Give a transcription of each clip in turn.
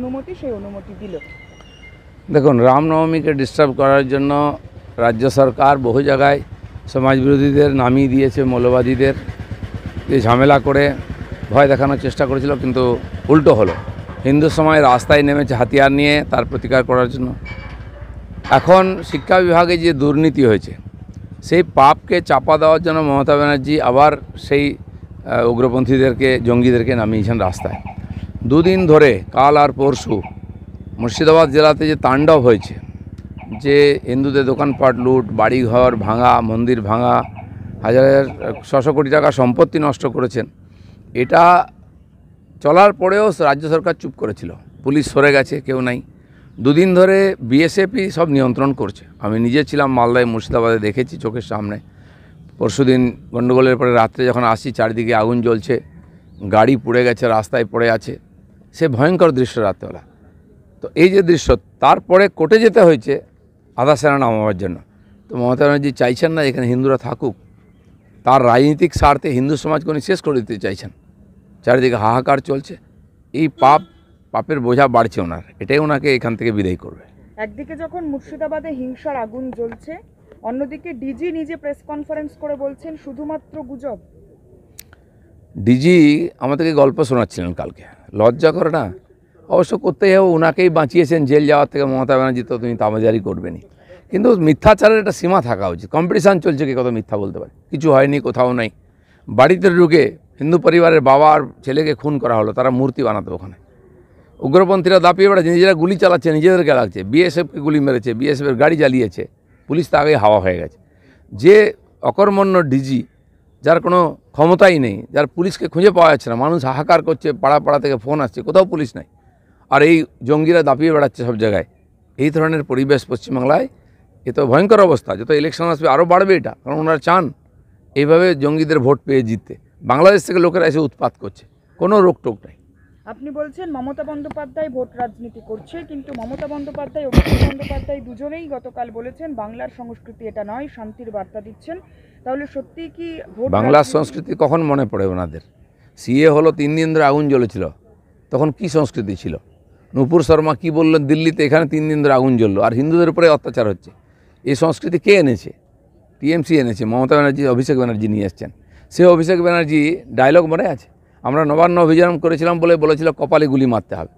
অনুমতি সেই অনুমতি দিল। দেখুন, রামনবমীকে ডিস্টার্ব করার জন্য রাজ্য সরকার বহু জায়গায় সমাজ বিরোধীদের নামিয়ে দিয়েছে, মৌলবাদীদের দিয়ে ঝামেলা করে ভয় দেখানোর চেষ্টা করেছিল, কিন্তু উল্টো হলো। হিন্দু সমাজ রাস্তায় নেমেছে হাতিয়ার নিয়ে তার প্রতিকার করার জন্য। এখন শিক্ষা বিভাগে যে দুর্নীতি হয়েছে সেই পাপকে চাপা দেওয়ার জন্য মমতা ব্যানার্জি আবার সেই উগ্রপন্থীদেরকে, জঙ্গিদেরকে নামিয়েছেন রাস্তায়। দুদিন ধরে, কাল আর পরশু, মুর্শিদাবাদ জেলাতে যে তাণ্ডব হয়েছে, যে হিন্দুদের দোকানপাট লুট, বাড়িঘর ভাঙা, মন্দির ভাঙা, হাজার ছশো কোটি টাকা সম্পত্তি নষ্ট করেছেন, এটা চলার পরেও রাজ্য সরকার চুপ করেছিল। পুলিশ সরে গেছে, কেউ নাই। দুদিন ধরে বিএসএফই সব নিয়ন্ত্রণ করছে। আমি নিজে ছিলাম মালদায়, মুর্শিদাবাদে, দেখেছি চোখের সামনে। পরশুদিন গণ্ডগোলের পরে রাত্রে যখন আসি, চারিদিকে আগুন জ্বলছে, গাড়ি পুড়ে গেছে, রাস্তায় পড়ে আছে। সে ভয়ঙ্কর দৃশ্য রাত্রেবেলা। তো এই যে দৃশ্য, তারপরে কোর্টে যেতে হয়েছে আধা সেনা নামাবার জন্য। তো মমতা ব্যানার্জি চাইছেন না এখানে হিন্দুরা থাকুক। তার রাজনৈতিক স্বার্থে হিন্দু সমাজকে উনি শেষ করে দিতে চাইছেন। চারিদিকে হাহাকার চলছে। এই পাপের বোঝা বাড়ছে ওনার, এটাই ওনাকে এখান থেকে বিদায় করবে। একদিকে যখন মুর্শিদাবাদে হিংসার আগুন জ্বলছে, অন্যদিকে ডিজি নিজে প্রেস কনফারেন্স করে বলছেন শুধুমাত্র গুজব। ডিজি আমাদেরকে গল্প শোনাচ্ছিলেন কালকে, লজ্জা করে না? অবশ্য করতেই হবে, ওনাকেই বাঁচিয়েছেন জেল যাওয়ার থেকে মমতা ব্যানার্জি, তো তুমি তামাজারি করবেনি। কিন্তু মিথ্যাচারের একটা সীমা থাকা উচিত। কম্পিটিশান চলছে, কে কত মিথ্যা বলতে পারে। কিছু হয়নি, কোথাও নাই। বাড়িতে ঢুকে হিন্দু পরিবারের বাবা আর ছেলেকে খুন করা হলো, তারা মূর্তি বানাতো ওখানে। উগ্রপন্থীরা দাপিয়ে বেড়াচ্ছে, নিজেরা গুলি চালাচ্ছে, নিজেদেরকে লাগছে। বিএসএফকে গুলি মেরেছে, বিএসএফের গাড়ি জ্বালিয়েছে, পুলিশ তো আগেই হাওয়া হয়ে গেছে। যে অকর্মণ্য ডিজি, যার কোনো ক্ষমতাই নেই, যার পুলিশকে খুঁজে পাওয়া যাচ্ছে না, মানুষ হাহাকার করছে, পাড়া পাড়া থেকে ফোন আসছে, কোথাও পুলিশ নাই, আর এই জঙ্গিরা দাপিয়ে বেড়াচ্ছে সব জায়গায়। এই ধরনের পরিবেশ পশ্চিমবাংলায়, এ তো ভয়ঙ্কর অবস্থা। যত ইলেকশন আসবে আরও বাড়বে এটা, কারণ ওনারা চান এইভাবে জঙ্গিদের ভোট পেয়ে জিততে। বাংলাদেশ থেকে লোকেরা এসে উৎপাত করছে, কোনো রোকটোক নেই। আপনি বলছেন মমতা বন্দ্যোপাধ্যায় ভোট রাজনীতি করছে, কিন্তু মমতা বন্দ্যোপাধ্যায়, অভিষেক বন্দ্যোপাধ্যায় দুজনেই গতকাল বলেছেন বাংলার সংস্কৃতি এটা নয়, শান্তির বার্তা দিচ্ছেন। তাহলে সত্যি কি বাংলার সংস্কৃতি কখন মনে পড়ে ওনাদের? সিএ হলো 3 দিন ধরে আগুন জ্বলেছিল, তখন কি সংস্কৃতি ছিল? নূপুর শর্মা কি বললেন দিল্লিতে, এখানে 3 দিন ধরে আগুন জ্বললো, আর হিন্দুদের উপরে অত্যাচার হচ্ছে। এই সংস্কৃতি কে এনেছে? টিএমসি এনেছে। মমতা ব্যানার্জি, অভিষেক ব্যানার্জি নিয়ে এসছেন। সে অভিষেক ব্যানার্জি ডায়লগ মনে আছে? আমরা নবান্ন অভিযান করেছিলাম বলে বলেছিল কপালে গুলি মারতে হবে।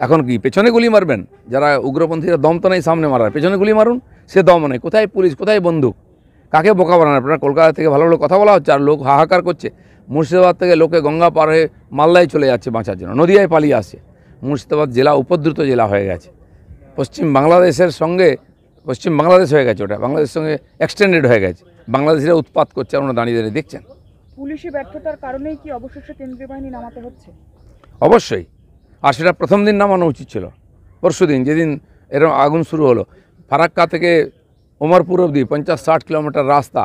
এখন কি পেছনে গুলি মারবেন? যারা উগ্রপন্থীরা দম তো নেই সামনে মারার, পেছনে গুলি মারুন। সে দম নেই। কোথায় পুলিশ, কোথায় বন্দুক? কাকে বোকা বানান আপনারা? কলকাতা থেকে ভালো ভালো কথা বলা হচ্ছে, আর লোক হাহাকার করছে। মুর্শিদাবাদ থেকে লোকে গঙ্গা পার হয়ে মালদায় চলে যাচ্ছে বাঁচার জন্য, নদিয়ায় পালিয়ে আসছে। মুর্শিদাবাদ জেলা উপদ্রুত জেলা হয়ে গেছে। পশ্চিম বাংলাদেশের সঙ্গে, পশ্চিম বাংলাদেশ হয়ে গেছে, ওটা বাংলাদেশের সঙ্গে এক্সটেন্ডেড হয়ে গেছে। বাংলাদেশিরা উৎপাত করছে, আমরা দাঁড়িয়ে দাঁড়িয়ে দেখছেন। পুলিশি ব্যর্থতার কারণেই কি অবশেষে কেন্দ্রীয় বাহিনী নামাতে হচ্ছে? অবশ্যই। আর সেটা প্রথম দিন নামানো উচিত ছিল। পরশু দিন, যেদিন এরকম আগুন শুরু হলো, ফারাক্কা থেকে ওমরপুর অবধি 50-60 কিলোমিটার রাস্তা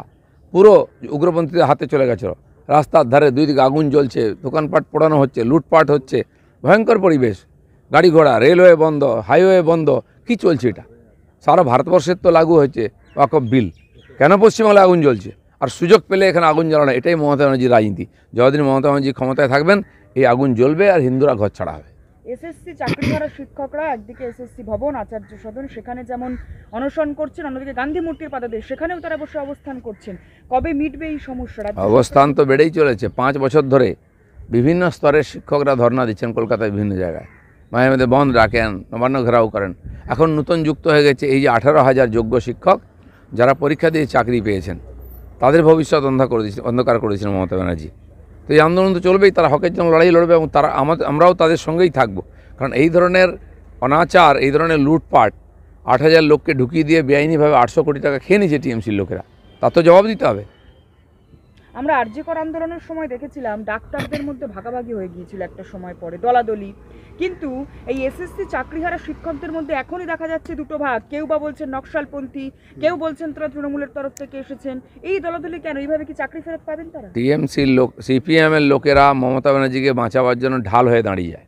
পুরো উগ্রপন্থীদের হাতে চলে গেছিলো। রাস্তার ধারে দুই দিকে আগুন জ্বলছে, দোকানপাট পোড়ানো হচ্ছে, লুটপাট হচ্ছে, ভয়ঙ্কর পরিবেশ। গাড়ি ঘোড়া, রেলওয়ে বন্ধ, হাইওয়ে বন্ধ। কি চলছে এটা? সারা ভারতবর্ষের তো লাগু হয়েছে ওয়াকফ বিল, কেন পশ্চিমবাংলায় আগুন জ্বলছে? আর সুযোগ পেলে এখানে আগুন জ্বালানো, এটাই মমতা ব্যানার্জির রাজনীতি। যতদিন মমতা ব্যানার্জি ক্ষমতায় থাকবেন, এই আগুন জ্বলবে আর হিন্দুরা ঘর ছাড়া হবে। এসএসসি চাকরিহারা শিক্ষকরা একদিকে এসএসসি ভবন, আচার্য সদন, সেখানে যেমন অনশন করছেন, অন্যদিকে গান্ধী মূর্তির পাদদেশ, সেখানেও তারা বসে অবস্থান করছেন। কবে মিটবে এই সমস্যা? অবস্থান তো বেড়েই চলেছে। 5 বছর ধরে বিভিন্ন স্তরের শিক্ষকরা ধর্ণা দিচ্ছেন কলকাতায় বিভিন্ন জায়গায়। মাঝে মধ্যে বন্ধ রাখেন, নবান্ন ঘেরাও করেন। এখন নতুন যুক্ত হয়ে গেছে এই যে 18,000 যোগ্য শিক্ষক যারা পরীক্ষা দিয়ে চাকরি পেয়েছেন, তাদের ভবিষ্যৎ অন্ধকার করে দিয়েছেন মমতা ব্যানার্জি। তো এই আন্দোলন তো চলবেই, তারা হকের জন্য লড়াই লড়বে, এবং তারা আমরাও তাদের সঙ্গেই থাকব। কারণ এই ধরনের অনাচার, এই ধরনের লুটপাট, 8,000 লোককে ঢুকিয়ে দিয়ে বেআইনিভাবে 800 কোটি টাকা খেয়ে নিয়েছে টিএমসির লোকেরা, তার তো জবাব দিতে হবে। আমরা আরজিকর আন্দোলনের সময় দেখেছিলাম ডাক্তারদের মধ্যে ভাগাভাগি হয়ে গিয়েছিল একটা সময় পরে, দলাদলি। কিন্তু এই এসএসসি চাকরিহারা শিক্ষকদের মধ্যে এখনই দেখা যাচ্ছে দুটো ভাগ। কেউ বা বলছেন নকশালপন্থী, কেউ বলছেন তারা তৃণমূলের তরফ থেকে এসেছেন। এই দলাদলি কেন? এইভাবে কি চাকরি ফেরত পাবেন তারা? টিএমসির লোক, সিপিএমের লোকেরা মমতা ব্যানার্জিকে বাঁচাবার জন্য ঢাল হয়ে দাঁড়িয়ে যায়।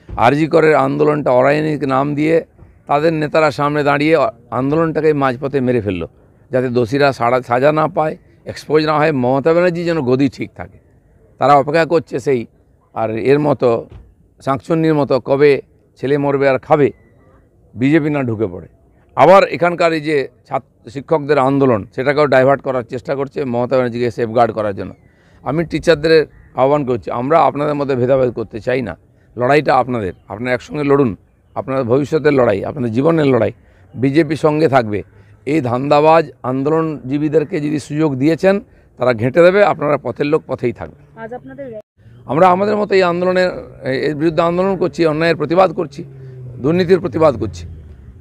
আরজিকরের আন্দোলনটা অরাজনৈতিক নাম দিয়ে তাদের নেতারা সামনে দাঁড়িয়ে আন্দোলনটাকে মাঝপথে মেরে ফেললো, যাতে দোষীরা সাজা না পায়, এক্সপোজ না হয়, মমতা ব্যানার্জি যেন গদি ঠিক থাকে। তারা অপেক্ষা করছে সেই, আর এর মতো শাঁকচুন্নির মতো কবে ছেলে মরবে আর খাবে, বিজেপি না ঢুকে পড়ে। আবার এখানকার এই যে শিক্ষকদের আন্দোলন, সেটাকেও ডাইভার্ট করার চেষ্টা করছে মমতা ব্যানার্জিকে সেফগার্ড করার জন্য। আমি টিচারদের আহ্বান করছি, আমরা আপনাদের মধ্যে ভেদাভেদ করতে চাই না, লড়াইটা আপনাদের, আপনারা একসঙ্গে লড়ুন, আপনাদের ভবিষ্যতের লড়াই, আপনাদের জীবনের লড়াই। বিজেপি সঙ্গে থাকবে। এই ধান্দাবাজ আন্দোলনজীবীদেরকে যদি সুযোগ দিয়েছেন, তারা ঘেঁটে দেবে, আপনারা পথের লোক পথেই থাকবে। আজ আপনাদের আমরা আমাদের মতো এই আন্দোলনের এর বিরুদ্ধে আন্দোলন করছি, অন্যায়ের প্রতিবাদ করছি, দুর্নীতির প্রতিবাদ করছি,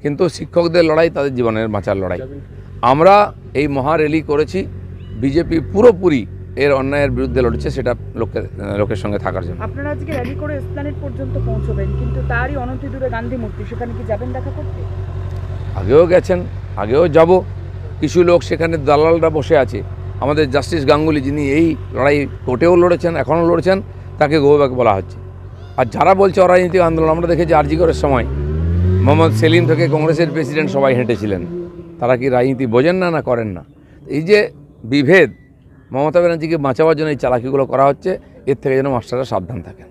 কিন্তু শিক্ষকদের লড়াই তাদের জীবনের বাঁচার লড়াই। আমরা এই মহা র্যালি করেছি, বিজেপি পুরোপুরি এর অন্যায়ের বিরুদ্ধে লড়ছে, সেটা লোকের সঙ্গে থাকার জন্য। আপনারা আজকে র্যালি করে এসপ্ল্যানেড পর্যন্ত পৌঁছবেন, কিন্তু তারই অনতি দূরে গান্ধী মূর্তি, সেখানে কি যাবেন দেখা করতে? আগেও গেছেন, আগেও যাব। কিছু লোক সেখানে দালালরা বসে আছে। আমাদের জাস্টিস গাঙ্গুলি, যিনি এই লড়াই কোর্টেও লড়েছেন, এখনও লড়ছেন, তাকে গো ব্যাক বলা হচ্ছে। আর যারা বলছে অরাজনৈতিক আন্দোলন, আমরা দেখেছি আরজিকরের সময় মোহাম্মদ সেলিম থেকে কংগ্রেসের প্রেসিডেন্ট সবাই হেঁটেছিলেন। তারা কি রাজনীতি বোঝেন না, না করেন না? এই যে বিভেদ, মমতা ব্যানার্জিকে বাঁচাবার জন্য এই চালাকিগুলো করা হচ্ছে, এর থেকে যেন মাস্টাররা সাবধান থাকেন।